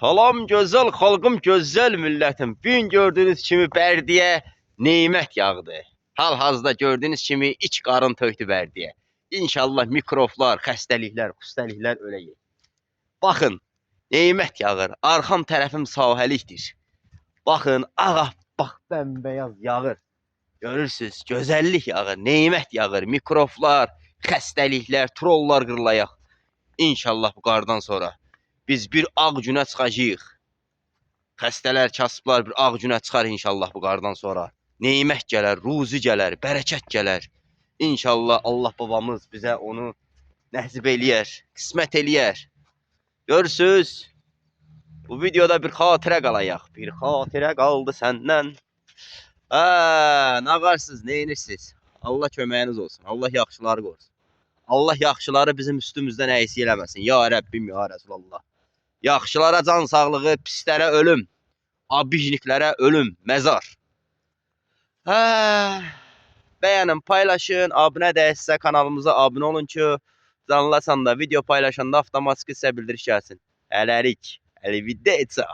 Salam gözəl xalqım, gözəl millətim. Bugün gördüyünüz kimi Bərdiyə nemət yağdı. Hal-hazırda gördüyünüz kimi iç qarın tökdü Bərdiyə. İnşallah mikroflar, xəstəliklər, xüstəliklər öləcək. Baxın, nemət yağır. Arxam tərəfim sahəlikdir. Baxın, bax bəmbəyaz yağır. Görürsünüz, gözəllik yağır, nemət yağır. Mikroflar, xəstəliklər, trollar qırılayaq. İnşallah bu qardan sonra biz bir ağ günə çıxacağıq. Xəstələr, kasıblar bir ağ günə çıxar inşallah bu qardan sonra. Nemət gələr, ruzi gələr, bərəkət gələr. İnşallah Allah babamız bizə onu nəsib eləyər, qismət eləyər. Görürsünüz, bu videoda bir xatirə qalayaq. Bir xatirə qaldı səndən. Nağarsınız, neyinirsiniz? Allah köməyiniz olsun, Allah yaxşıları qorusun. Allah yaxşıları bizim üstümüzdən əksik eləməsin. Ya Rəbbim, ya Rəsulallah. Yaxşılara can sağlığı, pislərə ölüm, abijniklərə ölüm, məzar. Bəyənin, paylaşın, abunə dəyilsə kanalımıza abunə olun ki, canlısan da video paylaşanda avtomatik sizə bildiriş gəlsin. Hələlik, əlviddə etsə.